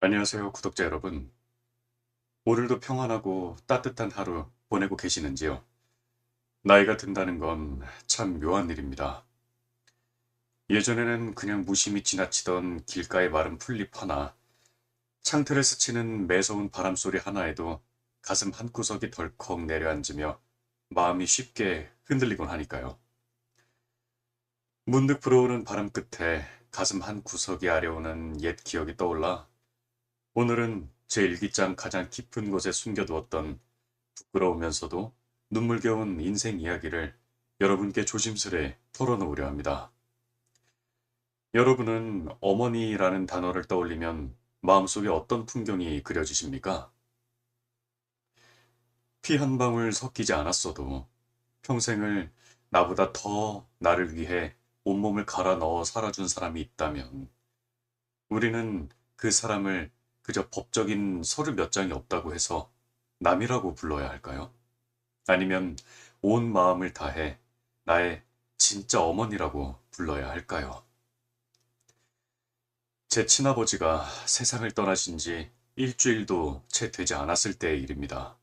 안녕하세요, 구독자 여러분. 오늘도 평안하고 따뜻한 하루 보내고 계시는지요? 나이가 든다는 건 참 묘한 일입니다. 예전에는 그냥 무심히 지나치던 길가의 마른 풀잎 하나, 창틀에 스치는 매서운 바람소리 하나에도 가슴 한구석이 덜컥 내려앉으며 마음이 쉽게 흔들리곤 하니까요. 문득 불어오는 바람 끝에 가슴 한구석이 아려오는 옛 기억이 떠올라 오늘은 제 일기장 가장 깊은 곳에 숨겨두었던 부끄러우면서도 눈물겨운 인생 이야기를 여러분께 조심스레 털어놓으려 합니다. 여러분은 어머니라는 단어를 떠올리면 마음속에 어떤 풍경이 그려지십니까? 피 한 방울 섞이지 않았어도 평생을 나보다 더 나를 위해 온몸을 갈아 넣어 살아준 사람이 있다면 우리는 그 사람을 그저 법적인 서류 몇 장이 없다고 해서 남이라고 불러야 할까요? 아니면 온 마음을 다해 나의 진짜 어머니라고 불러야 할까요? 제 친아버지가 세상을 떠나신 지 일주일도 채 되지 않았을 때의 일입니다.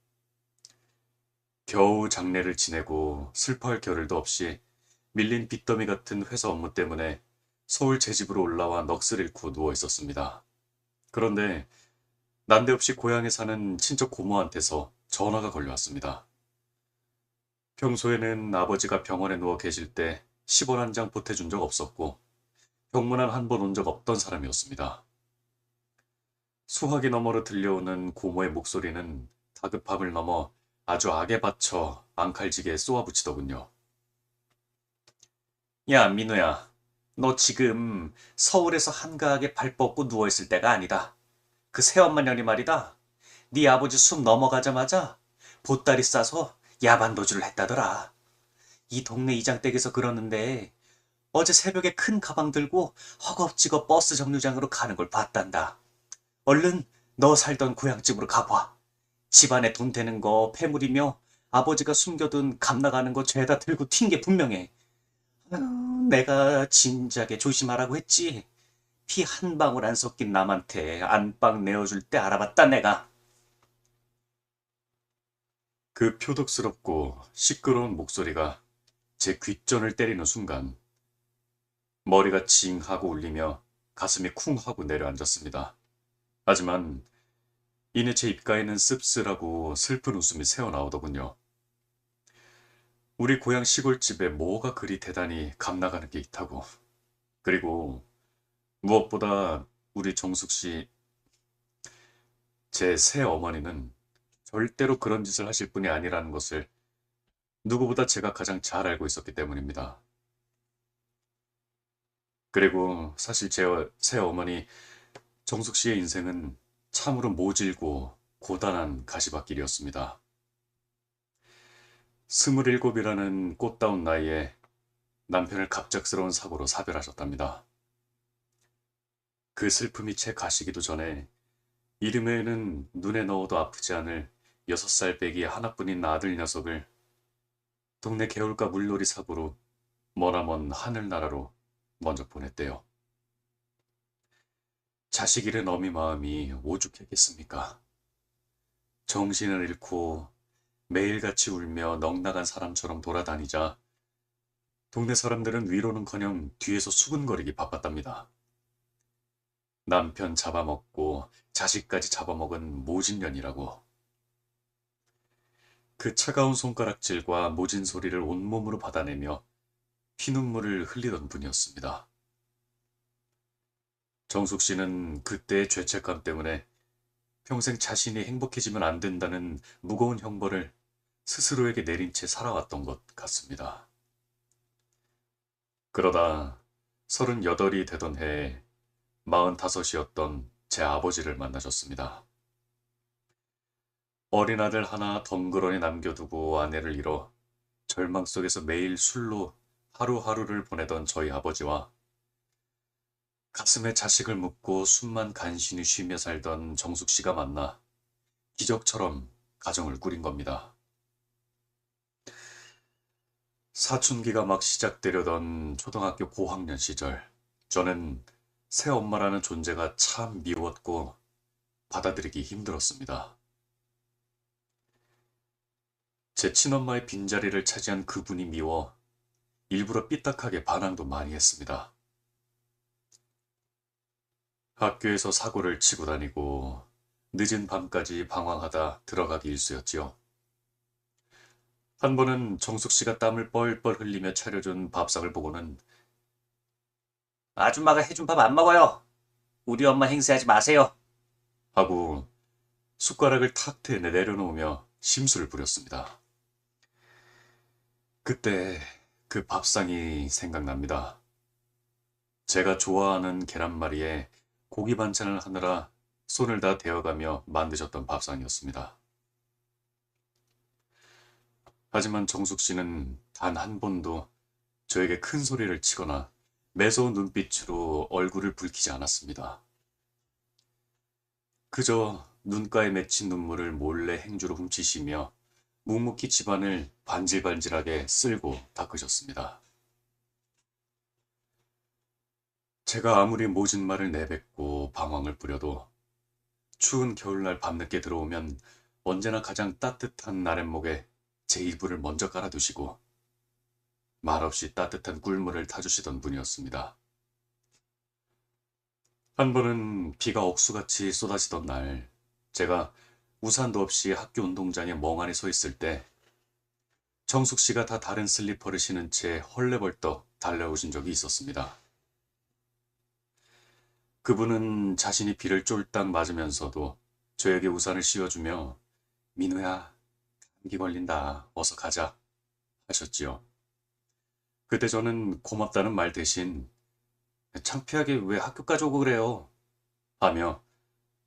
겨우 장례를 지내고 슬퍼할 겨를도 없이 밀린 빚더미 같은 회사 업무 때문에 서울 제 집으로 올라와 넋을 잃고 누워 있었습니다. 그런데 난데없이 고향에 사는 친척 고모한테서 전화가 걸려왔습니다. 평소에는 아버지가 병원에 누워 계실 때 10원 한 장 보태준 적 없었고 병문안 한 번 온 적 없던 사람이었습니다. 수화기 너머로 들려오는 고모의 목소리는 다급함을 넘어 아주 악에 받쳐 앙칼지게 쏘아붙이더군요. 야, 민우야. 너 지금 서울에서 한가하게 발 뻗고 누워있을 때가 아니다. 그 새엄마 년이 말이다. 네 아버지 숨 넘어가자마자 보따리 싸서 야반 도주를 했다더라. 이 동네 이장댁에서 그러는데 어제 새벽에 큰 가방 들고 허겁지겁 버스 정류장으로 가는 걸 봤단다. 얼른 너 살던 고향집으로 가봐. 집안에 돈 되는 거 폐물이며 아버지가 숨겨둔 감 나가는 거 죄다 들고 튄 게 분명해. 내가 진작에 조심하라고 했지. 피 한 방울 안 섞인 남한테 안방 내어줄 때 알아봤다 내가. 그 표독스럽고 시끄러운 목소리가 제 귓전을 때리는 순간 머리가 징 하고 울리며 가슴이 쿵 하고 내려앉았습니다. 하지만 이내 제 입가에는 씁쓸하고 슬픈 웃음이 새어나오더군요. 우리 고향 시골집에 뭐가 그리 대단히 감나가는 게 있다고. 그리고 무엇보다 우리 정숙 씨, 제 새어머니는 절대로 그런 짓을 하실 분이 아니라는 것을 누구보다 제가 가장 잘 알고 있었기 때문입니다. 그리고 사실 제 새어머니 정숙 씨의 인생은 참으로 모질고 고단한 가시밭길이었습니다. 27이라는 꽃다운 나이에 남편을 갑작스러운 사고로 사별하셨답니다. 그 슬픔이 채 가시기도 전에 이름에는 눈에 넣어도 아프지 않을 6살 빼기 하나뿐인 아들 녀석을 동네 개울가 물놀이 사고로 머나먼 하늘나라로 먼저 보냈대요. 자식 잃은 어미 마음이 오죽했겠습니까? 정신을 잃고 매일같이 울며 넋나간 사람처럼 돌아다니자 동네 사람들은 위로는커녕 뒤에서 수군거리기 바빴답니다. 남편 잡아먹고 자식까지 잡아먹은 모진년이라고. 그 차가운 손가락질과 모진 소리를 온몸으로 받아내며 피눈물을 흘리던 분이었습니다. 정숙 씨는 그때의 죄책감 때문에 평생 자신이 행복해지면 안 된다는 무거운 형벌을 스스로에게 내린 채 살아왔던 것 같습니다. 그러다 38이 되던 해에 45이었던 제 아버지를 만나셨습니다. 어린 아들 하나 덩그러니 남겨두고 아내를 잃어 절망 속에서 매일 술로 하루하루를 보내던 저희 아버지와 가슴에 자식을 묻고 숨만 간신히 쉬며 살던 정숙 씨가 만나 기적처럼 가정을 꾸린 겁니다. 사춘기가 막 시작되려던 초등학교 고학년 시절, 저는 새엄마라는 존재가 참 미웠고 받아들이기 힘들었습니다. 제 친엄마의 빈자리를 차지한 그분이 미워 일부러 삐딱하게 반항도 많이 했습니다. 학교에서 사고를 치고 다니고 늦은 밤까지 방황하다 들어가기 일쑤였지요. 한 번은 정숙 씨가 땀을 뻘뻘 흘리며 차려준 밥상을 보고는 아줌마가 해준 밥 안 먹어요. 우리 엄마 행세하지 마세요. 하고 숟가락을 탁 트여 내려놓으며 심술을 부렸습니다. 그때 그 밥상이 생각납니다. 제가 좋아하는 계란말이에 고기 반찬을 하느라 손을 다 대어가며 만드셨던 밥상이었습니다. 하지만 정숙 씨는 단 한 번도 저에게 큰 소리를 치거나 매서운 눈빛으로 얼굴을 붉히지 않았습니다. 그저 눈가에 맺힌 눈물을 몰래 행주로 훔치시며 묵묵히 집안을 반질반질하게 쓸고 닦으셨습니다. 제가 아무리 모진 말을 내뱉고 방황을 부려도 추운 겨울날 밤늦게 들어오면 언제나 가장 따뜻한 나랫목에 제 이불을 먼저 깔아두시고 말없이 따뜻한 꿀물을 타주시던 분이었습니다. 한 번은 비가 억수같이 쏟아지던 날, 제가 우산도 없이 학교 운동장에 멍하니 서 있을 때 정숙 씨가 다 다른 슬리퍼를 신은 채 헐레벌떡 달려오신 적이 있었습니다. 그분은 자신이 비를 쫄딱 맞으면서도 저에게 우산을 씌워주며 민우야, 감기 걸린다. 어서 가자. 하셨지요. 그때 저는 고맙다는 말 대신 창피하게 왜 학교까지 오고 그래요? 하며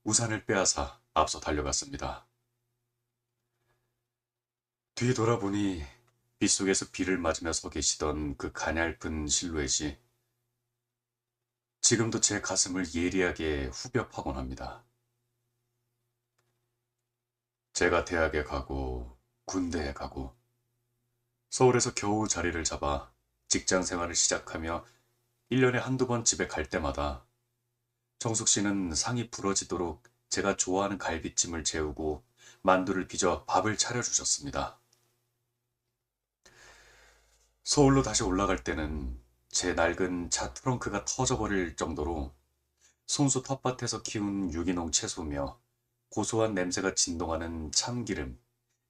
우산을 빼앗아 앞서 달려갔습니다. 뒤돌아보니 빗속에서 비를 맞으며 서 계시던 그 가냘픈 실루엣이 지금도 제 가슴을 예리하게 후벼 파곤 합니다. 제가 대학에 가고 군대에 가고 서울에서 겨우 자리를 잡아 직장 생활을 시작하며 1년에 한두 번 집에 갈 때마다 정숙 씨는 상이 부러지도록 제가 좋아하는 갈비찜을 재우고 만두를 빚어 밥을 차려주셨습니다. 서울로 다시 올라갈 때는 제 낡은 차 트렁크가 터져버릴 정도로 손수 텃밭에서 키운 유기농 채소며 고소한 냄새가 진동하는 참기름,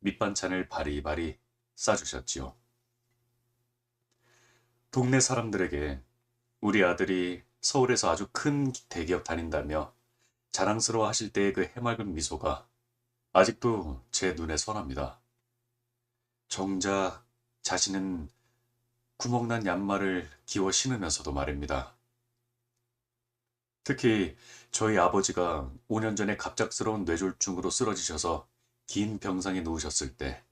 밑반찬을 바리바리 싸주셨지요. 동네 사람들에게 우리 아들이 서울에서 아주 큰 대기업 다닌다며 자랑스러워 하실 때의 그 해맑은 미소가 아직도 제 눈에 선합니다. 정작 자신은 구멍난 양말을 기워 신으면서도 말입니다. 특히 저희 아버지가 5년 전에 갑작스러운 뇌졸중으로 쓰러지셔서 긴 병상에 누우셨을 때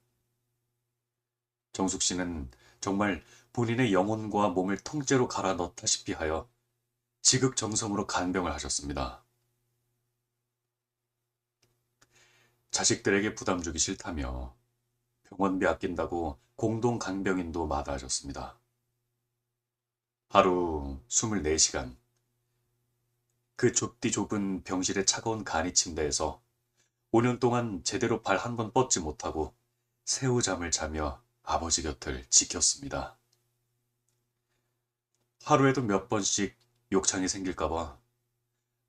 정숙 씨는 정말 본인의 영혼과 몸을 통째로 갈아 넣다시피 하여 지극정성으로 간병을 하셨습니다. 자식들에게 부담 주기 싫다며 병원비 아낀다고 공동 간병인도 마다하셨습니다. 하루 24시간 그 좁디 좁은 병실의 차가운 간이 침대에서 5년 동안 제대로 발 한 번 뻗지 못하고 새우잠을 자며 아버지 곁을 지켰습니다. 하루에도 몇 번씩 욕창이 생길까봐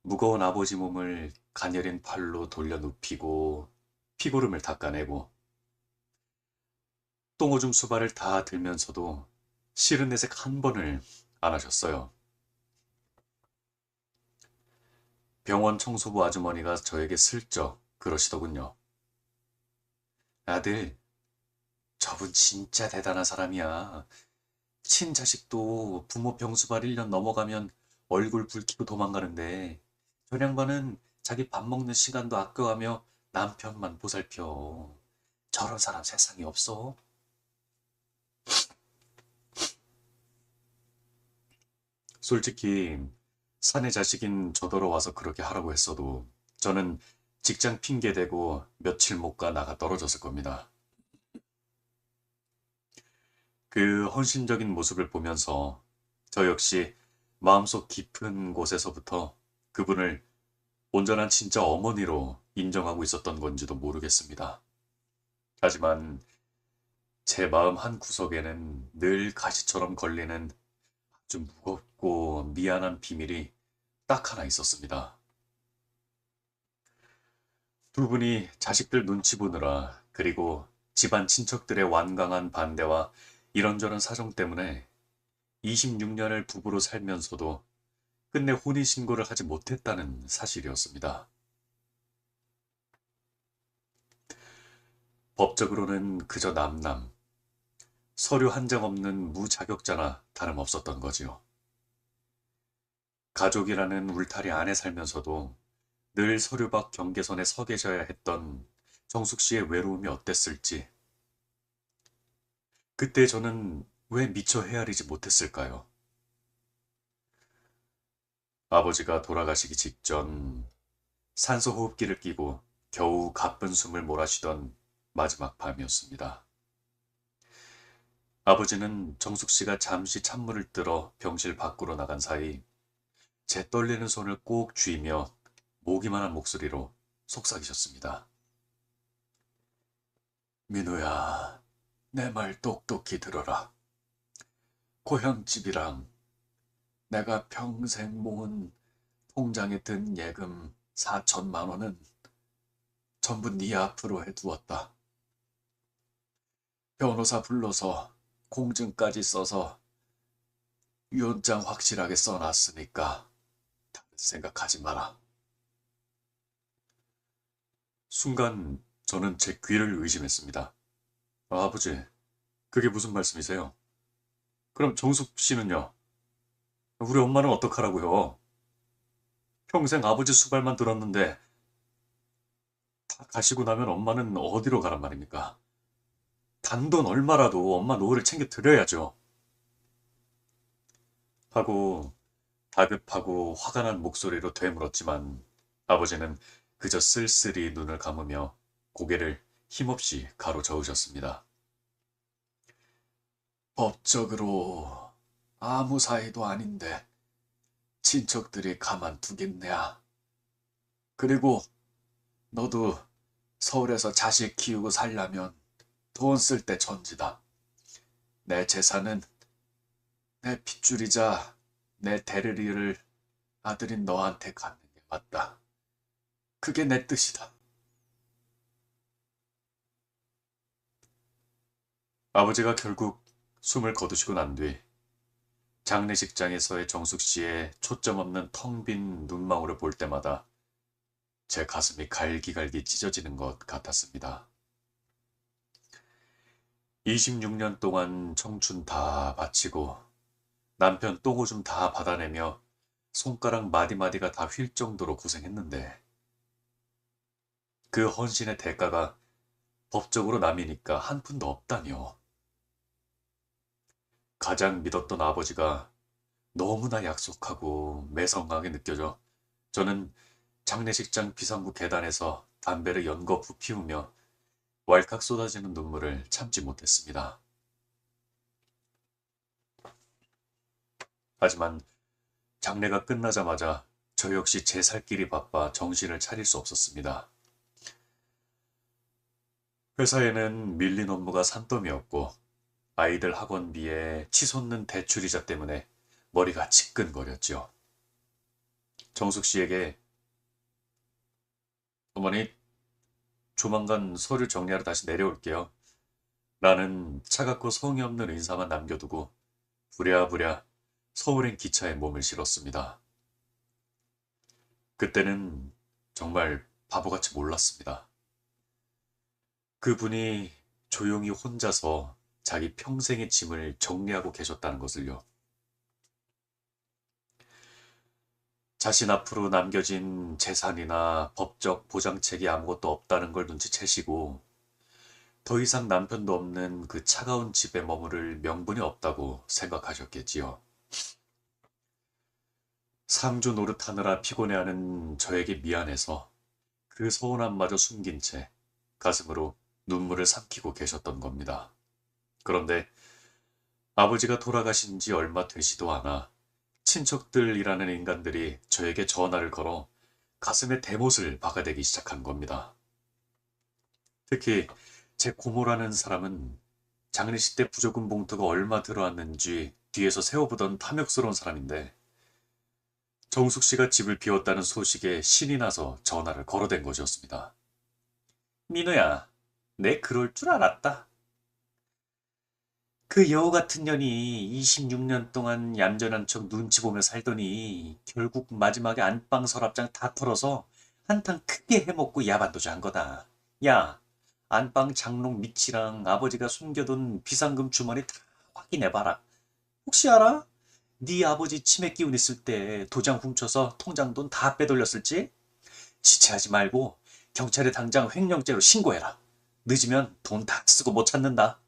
무거운 아버지 몸을 가녀린 팔로 돌려 눕히고 피고름을 닦아내고 똥오줌 수발을 다 들면서도 싫은 내색 한 번을 안 하셨어요. 병원 청소부 아주머니가 저에게 슬쩍 그러시더군요. 아들, 저분 진짜 대단한 사람이야. 친자식도 부모 병수발 1년 넘어가면 얼굴 붉히고 도망가는데 저 양반은 자기 밥 먹는 시간도 아껴가며 남편만 보살펴. 저런 사람 세상에 없어. 솔직히 사내 자식인 저더러 와서 그렇게 하라고 했어도 저는 직장 핑계대고 며칠 못 가 나가 떨어졌을 겁니다. 그 헌신적인 모습을 보면서 저 역시 마음속 깊은 곳에서부터 그분을 온전한 진짜 어머니로 인정하고 있었던 건지도 모르겠습니다. 하지만 제 마음 한 구석에는 늘 가시처럼 걸리는 아주 무겁고 미안한 비밀이 딱 하나 있었습니다. 두 분이 자식들 눈치 보느라 그리고 집안 친척들의 완강한 반대와 이런저런 사정 때문에 26년을 부부로 살면서도 끝내 혼인신고를 하지 못했다는 사실이었습니다. 법적으로는 그저 남남, 서류 한 장 없는 무자격자나 다름없었던 거지요. 가족이라는 울타리 안에 살면서도 늘 서류 밖 경계선에 서 계셔야 했던 정숙 씨의 외로움이 어땠을지, 그때 저는 왜 미처 헤아리지 못했을까요? 아버지가 돌아가시기 직전 산소 호흡기를 끼고 겨우 가쁜 숨을 몰아쉬던 마지막 밤이었습니다. 아버지는 정숙 씨가 잠시 찬물을 들어 병실 밖으로 나간 사이 제 떨리는 손을 꼭 쥐며 모기만한 목소리로 속삭이셨습니다. 민우야, 내 말 똑똑히 들어라. 고향집이랑 내가 평생 모은 통장에 든 예금 4천만 원은 전부 네 앞으로 해두었다. 변호사 불러서 공증까지 써서 유언장 확실하게 써놨으니까 다른 생각하지 마라. 순간 저는 제 귀를 의심했습니다. 아버지, 그게 무슨 말씀이세요? 그럼 정숙 씨는요? 우리 엄마는 어떡하라고요? 평생 아버지 수발만 들었는데 다 가시고 나면 엄마는 어디로 가란 말입니까? 단돈 얼마라도 엄마 노후를 챙겨 드려야죠. 하고 다급하고 화가 난 목소리로 되물었지만 아버지는 그저 쓸쓸히 눈을 감으며 고개를 힘없이 가로저으셨습니다. 법적으로 아무 사이도 아닌데 친척들이 가만두겠냐. 그리고 너도 서울에서 자식 키우고 살려면 돈 쓸 때 천지다. 내 재산은 내 핏줄이자 내 대를 아들인 너한테 갖는 게 맞다. 그게 내 뜻이다. 아버지가 결국 숨을 거두시고 난 뒤 장례식장에서의 정숙 씨의 초점 없는 텅 빈 눈망울을 볼 때마다 제 가슴이 갈기갈기 찢어지는 것 같았습니다. 26년 동안 청춘 다 바치고 남편 똥오줌 다 받아내며 손가락 마디마디가 다 휠 정도로 고생했는데 그 헌신의 대가가 법적으로 남이니까 한 푼도 없다뇨. 가장 믿었던 아버지가 너무나 약속하고 매성하게 느껴져 저는 장례식장 비상구 계단에서 담배를 연거푸 피우며 왈칵 쏟아지는 눈물을 참지 못했습니다. 하지만 장례가 끝나자마자 저 역시 제 살 길이 바빠 정신을 차릴 수 없었습니다. 회사에는 밀린 업무가 산더미였고 아이들 학원비에 치솟는 대출이자 때문에 머리가 지끈거렸죠. 정숙 씨에게 어머니 조만간 서류 정리하러 다시 내려올게요. 라는 차갑고 성의 없는 인사만 남겨두고 부랴부랴 서울행 기차에 몸을 실었습니다. 그때는 정말 바보같이 몰랐습니다. 그분이 조용히 혼자서 자기 평생의 짐을 정리하고 계셨다는 것을요. 자신 앞으로 남겨진 재산이나 법적 보장책이 아무것도 없다는 걸 눈치채시고 더 이상 남편도 없는 그 차가운 집에 머무를 명분이 없다고 생각하셨겠지요. 상주 노릇하느라 피곤해하는 저에게 미안해서 그 서운함마저 숨긴 채 가슴으로 눈물을 삼키고 계셨던 겁니다. 그런데 아버지가 돌아가신 지 얼마 되지도 않아 친척들이라는 인간들이 저에게 전화를 걸어 가슴에 대못을 박아대기 시작한 겁니다. 특히 제 고모라는 사람은 장례식 때 부조금 봉투가 얼마 들어왔는지 뒤에서 세워보던 탐욕스러운 사람인데 정숙 씨가 집을 비웠다는 소식에 신이 나서 전화를 걸어댄 것이었습니다. 민우야, 내 그럴 줄 알았다. 그 여우 같은 년이 26년 동안 얌전한 척 눈치 보며 살더니 결국 마지막에 안방 서랍장 다 털어서 한탕 크게 해먹고 야반도주 한 거다. 야, 안방 장롱 밑이랑 아버지가 숨겨둔 비상금 주머니 다 확인해봐라. 혹시 알아? 네 아버지 치매 기운 있을 때 도장 훔쳐서 통장 돈 다 빼돌렸을지? 지체하지 말고 경찰에 당장 횡령죄로 신고해라. 늦으면 돈 다 쓰고 못 찾는다.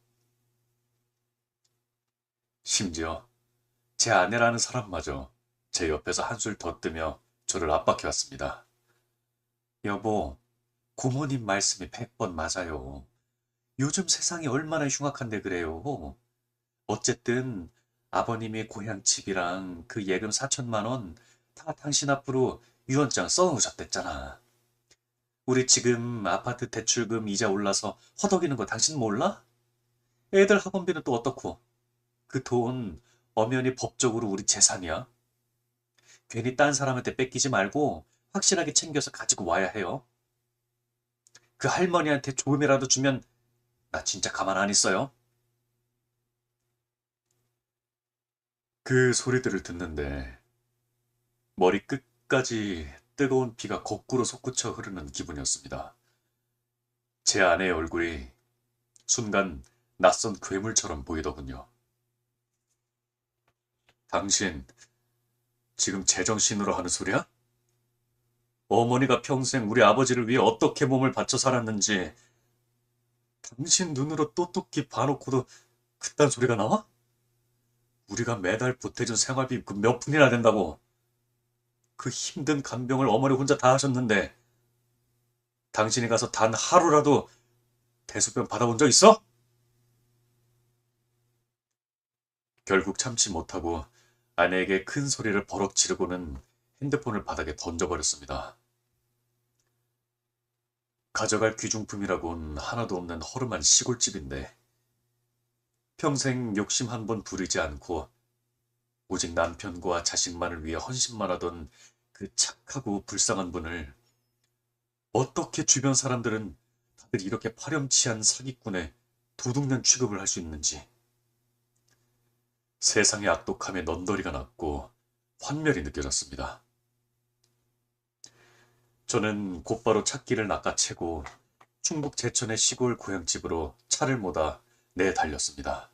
심지어 제 아내라는 사람마저 제 옆에서 한술 더 뜨며 저를 압박해왔습니다. 여보, 고모님 말씀이 100번 맞아요. 요즘 세상이 얼마나 흉악한데 그래요. 어쨌든 아버님의 고향집이랑 그 예금 4천만 원 다 당신 앞으로 유언장 써놓으셨댔잖아. 우리 지금 아파트 대출금 이자 올라서 허덕이는 거 당신 몰라? 애들 학원비는 또 어떻고? 그 돈 엄연히 법적으로 우리 재산이야. 괜히 딴 사람한테 뺏기지 말고 확실하게 챙겨서 가지고 와야 해요. 그 할머니한테 조금이라도 주면 나 진짜 가만 안 있어요. 그 소리들을 듣는데 머리 끝까지 뜨거운 피가 거꾸로 솟구쳐 흐르는 기분이었습니다. 제 아내의 얼굴이 순간 낯선 괴물처럼 보이더군요. 당신 지금 제정신으로 하는 소리야? 어머니가 평생 우리 아버지를 위해 어떻게 몸을 바쳐 살았는지 당신 눈으로 똑똑히 봐놓고도 그딴 소리가 나와? 우리가 매달 보태준 생활비 그 몇 푼이나 된다고. 그 힘든 간병을 어머니 혼자 다 하셨는데 당신이 가서 단 하루라도 대소변 받아본 적 있어? 결국 참지 못하고 아내에게 큰 소리를 버럭 지르고는 핸드폰을 바닥에 던져버렸습니다. 가져갈 귀중품이라곤 하나도 없는 허름한 시골집인데 평생 욕심 한 번 부리지 않고 오직 남편과 자식만을 위해 헌신만 하던 그 착하고 불쌍한 분을 어떻게 주변 사람들은 다들 이렇게 파렴치한 사기꾼의 도둑년 취급을 할 수 있는지 세상의 악독함에 넌더리가 났고 환멸이 느껴졌습니다. 저는 곧바로 찾기를 낚아채고 충북 제천의 시골 고향집으로 차를 몰아 내달렸습니다.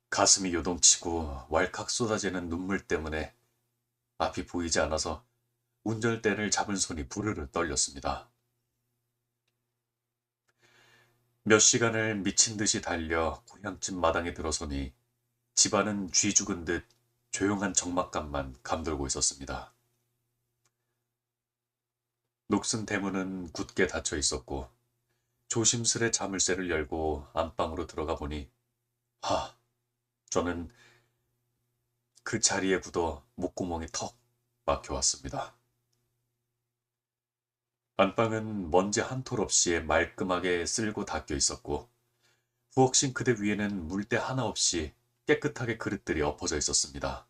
가슴이 요동치고 왈칵 쏟아지는 눈물 때문에 앞이 보이지 않아서 운전대를 잡은 손이 부르르 떨렸습니다. 몇 시간을 미친 듯이 달려 고향집 마당에 들어서니 집안은 쥐 죽은 듯 조용한 적막감만 감돌고 있었습니다. 녹슨 대문은 굳게 닫혀 있었고 조심스레 자물쇠를 열고 안방으로 들어가 보니 저는 그 자리에 굳어 목구멍이 턱 막혀왔습니다. 안방은 먼지 한 톨 없이 말끔하게 쓸고 닦여 있었고 부엌 싱크대 위에는 물때 하나 없이 깨끗하게 그릇들이 엎어져 있었습니다.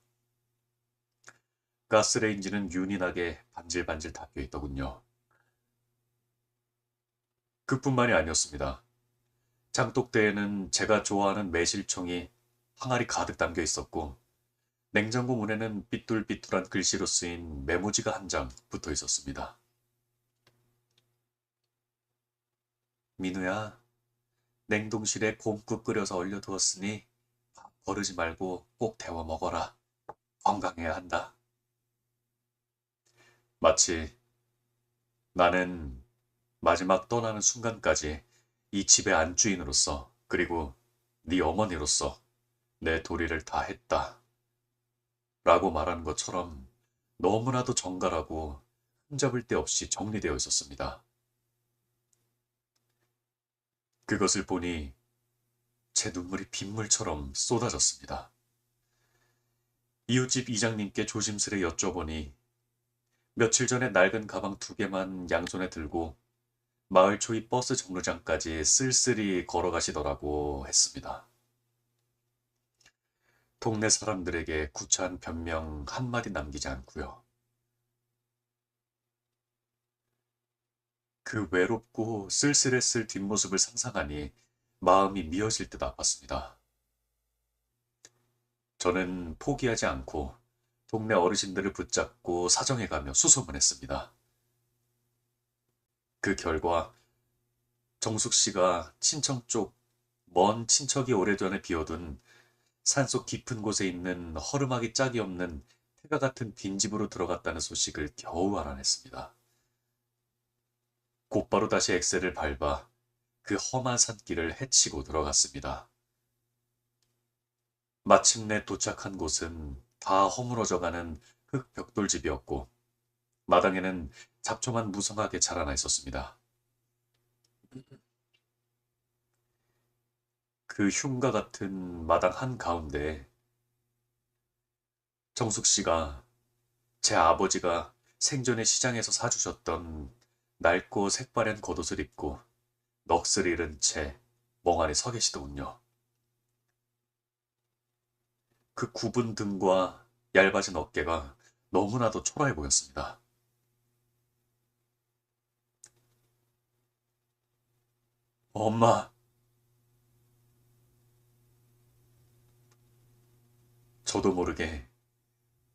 가스레인지는 윤이 나게 반질반질 닦여 있더군요. 그뿐만이 아니었습니다. 장독대에는 제가 좋아하는 매실청이 항아리 가득 담겨 있었고 냉장고 문에는 삐뚤삐뚤한 글씨로 쓰인 메모지가 한 장 붙어 있었습니다. 민우야, 냉동실에 곰국 끓여서 얼려두었으니 밥 버리지 말고 꼭 데워 먹어라. 건강해야 한다. 마치 나는 마지막 떠나는 순간까지 이 집의 안주인으로서 그리고 네 어머니로서 내 도리를 다 했다. 라고 말하는 것처럼 너무나도 정갈하고 흠잡을 데 없이 정리되어 있었습니다. 그것을 보니 제 눈물이 빗물처럼 쏟아졌습니다. 이웃집 이장님께 조심스레 여쭤보니 며칠 전에 낡은 가방 2개만 양손에 들고 마을 초입 버스 정류장까지 쓸쓸히 걸어가시더라고 했습니다. 동네 사람들에게 구차한 변명 한마디 남기지 않고요. 그 외롭고 쓸쓸했을 뒷모습을 상상하니 마음이 미어질 듯 아팠습니다. 저는 포기하지 않고 동네 어르신들을 붙잡고 사정해가며 수소문했습니다. 그 결과 정숙 씨가 친척 쪽 먼 친척이 오래전에 비워둔 산속 깊은 곳에 있는 허름하기 짝이 없는 태가 같은 빈집으로 들어갔다는 소식을 겨우 알아냈습니다. 곧바로 다시 엑셀을 밟아 그 험한 산길을 헤치고 들어갔습니다. 마침내 도착한 곳은 다 허물어져가는 흙 벽돌집이었고 마당에는 잡초만 무성하게 자라나 있었습니다. 그 흉가 같은 마당 한가운데 정숙 씨가 제 아버지가 생전에 시장에서 사주셨던 낡고 색바랜 겉옷을 입고 넋을 잃은 채 멍하니 서 계시더군요. 그 굽은 등과 얇아진 어깨가 너무나도 초라해 보였습니다. 엄마, 저도 모르게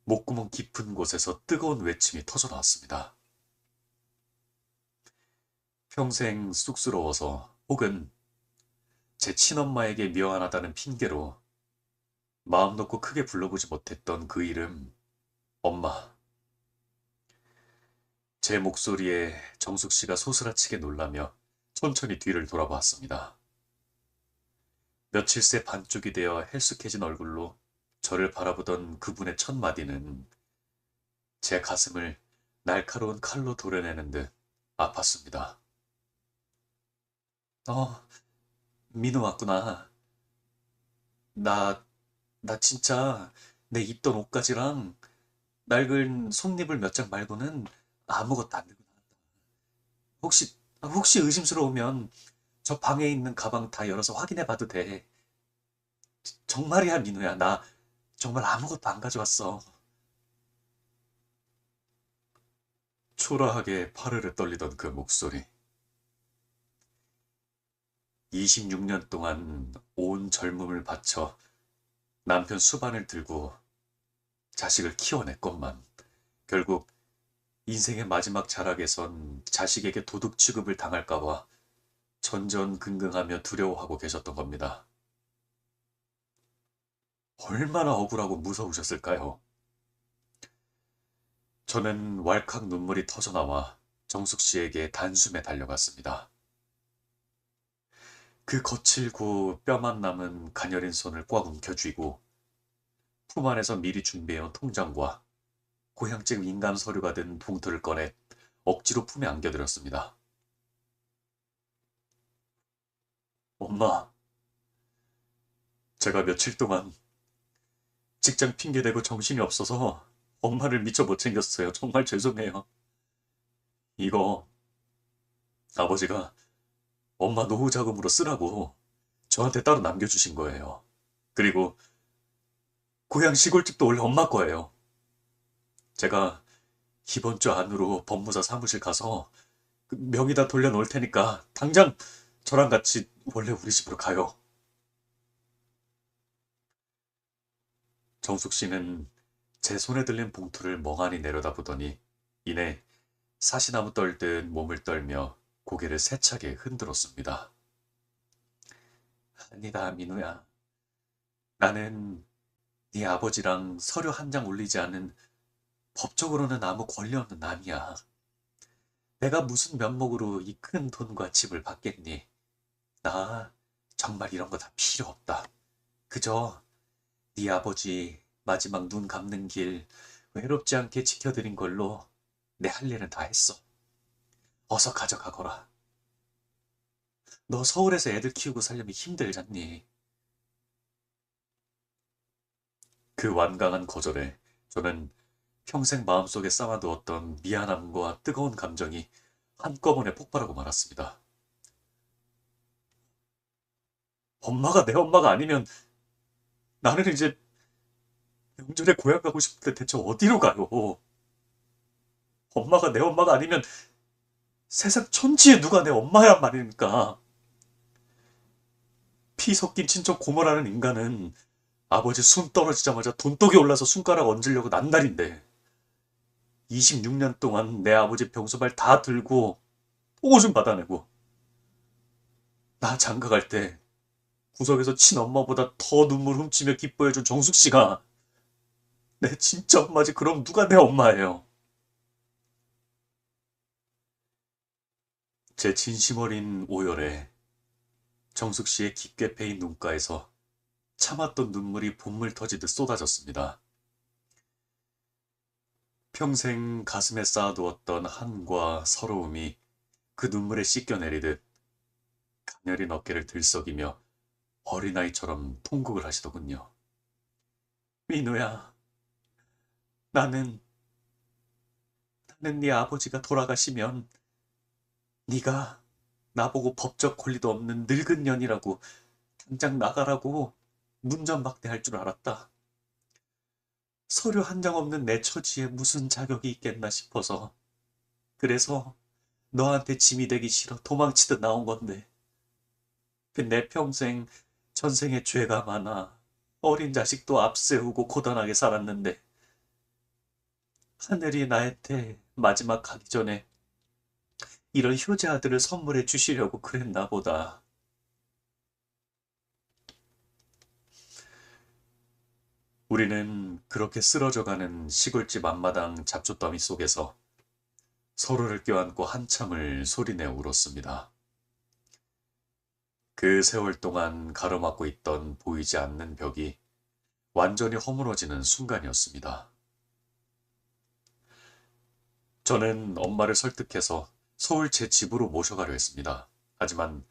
목구멍 깊은 곳에서 뜨거운 외침이 터져 나왔습니다. 평생 쑥스러워서 혹은 제 친엄마에게 미안하다는 핑계로 마음 놓고 크게 불러보지 못했던 그 이름, 엄마. 제 목소리에 정숙 씨가 소스라치게 놀라며 천천히 뒤를 돌아보았습니다. 며칠 새 반쪽이 되어 헬쑥해진 얼굴로 저를 바라보던 그분의 첫 마디는 제 가슴을 날카로운 칼로 도려내는 듯 아팠습니다. 어, 민우 왔구나. 나, 나 진짜 내 입던 옷가지랑 낡은 손니블 몇 장 말고는 아무것도 안 들고 나왔다. 혹시 의심스러우면 저 방에 있는 가방 다 열어서 확인해 봐도 돼. 정말이야, 민우야. 나 정말 아무것도 안 가져왔어. 초라하게 파르르 떨리던 그 목소리. 26년 동안 온 젊음을 바쳐 남편 수반을 들고 자식을 키워냈건만 결국 인생의 마지막 자락에선 자식에게 도둑 취급을 당할까봐 전전긍긍하며 두려워하고 계셨던 겁니다. 얼마나 억울하고 무서우셨을까요? 저는 왈칵 눈물이 터져나와 정숙 씨에게 단숨에 달려갔습니다. 그 거칠고 뼈만 남은 가녀린 손을 꽉 움켜쥐고 품 안에서 미리 준비해온 통장과 고향집 인감 서류가 든 봉투를 꺼내 억지로 품에 안겨드렸습니다. 엄마, 제가 며칠 동안 직장 핑계대고 정신이 없어서 엄마를 미처 못 챙겼어요. 정말 죄송해요. 이거 아버지가 엄마 노후 자금으로 쓰라고 저한테 따로 남겨주신 거예요. 그리고 고향 시골집도 원래 엄마 거예요. 제가 이번 주 안으로 법무사 사무실 가서 그 명의 다 돌려놓을 테니까 당장 저랑 같이 원래 우리 집으로 가요. 정숙 씨는 제 손에 들린 봉투를 멍하니 내려다보더니 이내 사시나무 떨듯 몸을 떨며 고개를 세차게 흔들었습니다. 아니다, 민우야. 나는 네 아버지랑 서류 한 장 올리지 않은 법적으로는 아무 권리 없는 남이야. 내가 무슨 면목으로 이 큰 돈과 집을 받겠니? 나 정말 이런 거 다 필요 없다. 그저 네 아버지 마지막 눈 감는 길 외롭지 않게 지켜드린 걸로 내 할 일은 다 했어. 어서 가져가거라. 너 서울에서 애들 키우고 살려면 힘들잖니. 그 완강한 거절에 저는 평생 마음속에 쌓아두었던 미안함과 뜨거운 감정이 한꺼번에 폭발하고 말았습니다. 엄마가 내 엄마가 아니면 나는 이제 명절에 고향 가고 싶은데 대체 어디로 가요? 엄마가 내 엄마가 아니면 세상 천지에 누가 내 엄마란 말입니까? 피 섞인 친척 고모라는 인간은 아버지 숨 떨어지자마자 돈독이 올라서 손가락 얹으려고 난날인데 26년 동안 내 아버지 병소발 다 들고 보고 좀 받아내고 나 장가갈 때 구석에서 친엄마보다 더 눈물 훔치며 기뻐해준 정숙 씨가 내 진짜 엄마지. 그럼 누가 내 엄마예요? 제 진심 어린 오열에 정숙 씨의 깊게 패인 눈가에서 참았던 눈물이 본물 터지듯 쏟아졌습니다. 평생 가슴에 쌓아두었던 한과 서러움이 그 눈물에 씻겨내리듯 가녀린 어깨를 들썩이며 어린아이처럼 통곡을 하시더군요. 민우야, 나는 네 아버지가 돌아가시면 네가 나보고 법적 권리도 없는 늙은 년이라고 당장 나가라고 문전박대할 줄 알았다. 서류 한 장 없는 내 처지에 무슨 자격이 있겠나 싶어서 그래서 너한테 짐이 되기 싫어 도망치듯 나온 건데 내 평생 전생에 죄가 많아 어린 자식도 앞세우고 고단하게 살았는데 하늘이 나한테 마지막 가기 전에 이런 효자 아들을 선물해 주시려고 그랬나 보다. 우리는 그렇게 쓰러져가는 시골집 앞마당 잡초더미 속에서 서로를 껴안고 한참을 소리내어 울었습니다. 그 세월 동안 가로막고 있던 보이지 않는 벽이 완전히 허물어지는 순간이었습니다. 저는 엄마를 설득해서 서울 제 집으로 모셔가려 했습니다. 하지만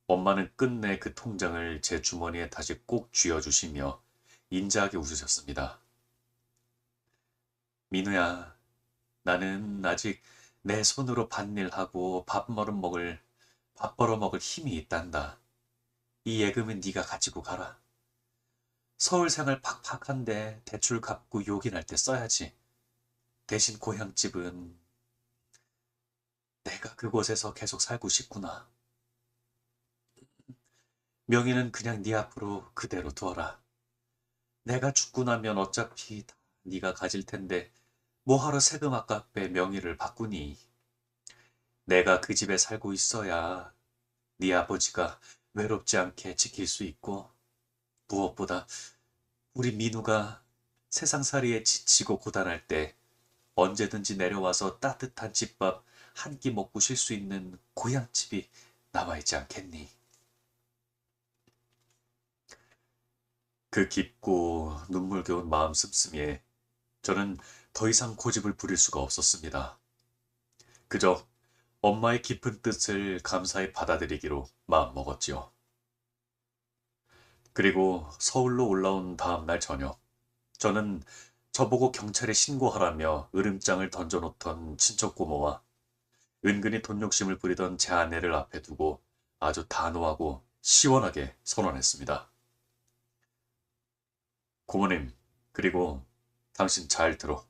엄마는 끝내 그 통장을 제 주머니에 다시 꼭 쥐어주시며 인자하게 웃으셨습니다. 민우야, 나는 아직 내 손으로 밭일하고 밥 벌어 먹을 힘이 있단다. 이 예금은 네가 가지고 가라. 서울 생활 팍팍한데 대출 갚고 요긴할 때 써야지. 대신 고향집은 내가 그곳에서 계속 살고 싶구나. 명의는 그냥 네 앞으로 그대로 두어라. 내가 죽고 나면 어차피 다 네가 가질 텐데 뭐하러 세금 아깝게 명의를 바꾸니. 내가 그 집에 살고 있어야 네 아버지가 외롭지 않게 지킬 수 있고 무엇보다 우리 민우가 세상살이에 지치고 고단할 때 언제든지 내려와서 따뜻한 집밥 한 끼 먹고 쉴 수 있는 고향집이 남아있지 않겠니? 그 깊고 눈물겨운 마음 씀씀이에 저는 더 이상 고집을 부릴 수가 없었습니다. 그저 엄마의 깊은 뜻을 감사히 받아들이기로 마음먹었지요. 그리고 서울로 올라온 다음 날 저녁, 저는 저보고 경찰에 신고하라며 으름장을 던져놓던 친척 고모와 은근히 돈 욕심을 부리던 제 아내를 앞에 두고 아주 단호하고 시원하게 선언했습니다. 고모님, 그리고 당신 잘 들어.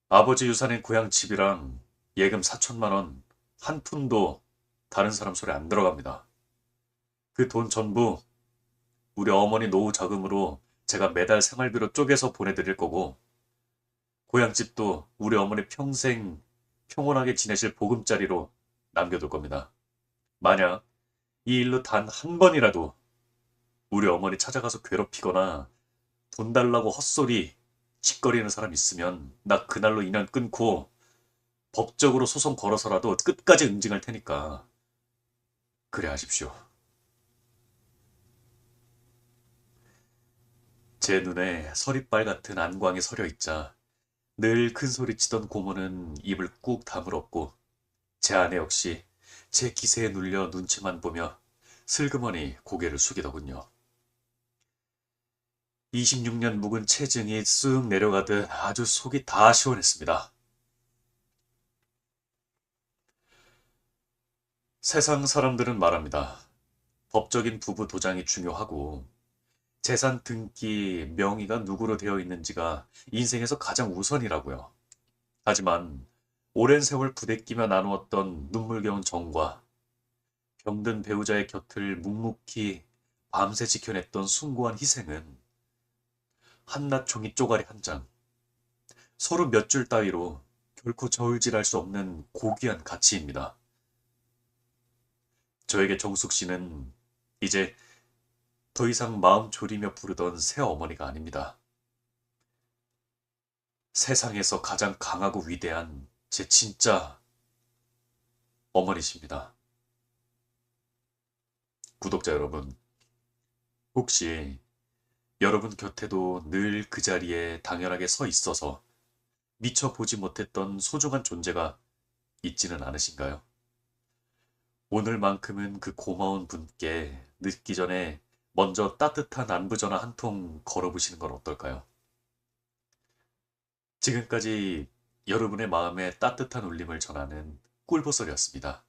아버지 유산인 고향 집이랑 예금 4천만 원 한 푼도 다른 사람 소리 안 들어갑니다. 그 돈 전부 우리 어머니 노후 자금으로 제가 매달 생활비로 쪼개서 보내드릴 거고 고향집도 우리 어머니 평생 평온하게 지내실 보금자리로 남겨둘 겁니다. 만약 이 일로 단 한 번이라도 우리 어머니 찾아가서 괴롭히거나 돈 달라고 헛소리 짓거리는 사람 있으면 나 그날로 인연 끊고 법적으로 소송 걸어서라도 끝까지 응징할 테니까 그래 하십시오. 제 눈에 서리빨 같은 안광이 서려 있자 늘 큰 소리 치던 고모는 입을 꾹 다물었고 제 아내 역시 제 기세에 눌려 눈치만 보며 슬그머니 고개를 숙이더군요. 26년 묵은 체증이 쓱 내려가듯 아주 속이 다 시원했습니다. 세상 사람들은 말합니다. 법적인 부부 도장이 중요하고 재산 등기, 명의가 누구로 되어 있는지가 인생에서 가장 우선이라고요. 하지만 오랜 세월 부대끼며 나누었던 눈물겨운 정과 병든 배우자의 곁을 묵묵히 밤새 지켜냈던 숭고한 희생은 한낱 종이 쪼가리 한 장, 서로 몇 줄 따위로 결코 저울질할 수 없는 고귀한 가치입니다. 저에게 정숙 씨는 이제 더 이상 마음 졸이며 부르던 새어머니가 아닙니다. 세상에서 가장 강하고 위대한 제 진짜 어머니십니다. 구독자 여러분, 혹시 여러분 곁에도 늘 그 자리에 당연하게 서 있어서 미처 보지 못했던 소중한 존재가 있지는 않으신가요? 오늘만큼은 그 고마운 분께 늦기 전에 먼저 따뜻한 안부 전화 한 통 걸어보시는 건 어떨까요? 지금까지 여러분의 마음에 따뜻한 울림을 전하는 꿀보설이었습니다.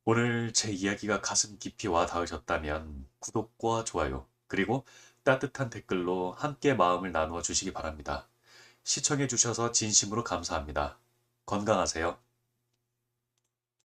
오늘 제 이야기가 가슴 깊이 와 닿으셨다면 구독과 좋아요, 그리고 따뜻한 댓글로 함께 마음을 나누어 주시기 바랍니다. 시청해 주셔서 진심으로 감사합니다. 건강하세요.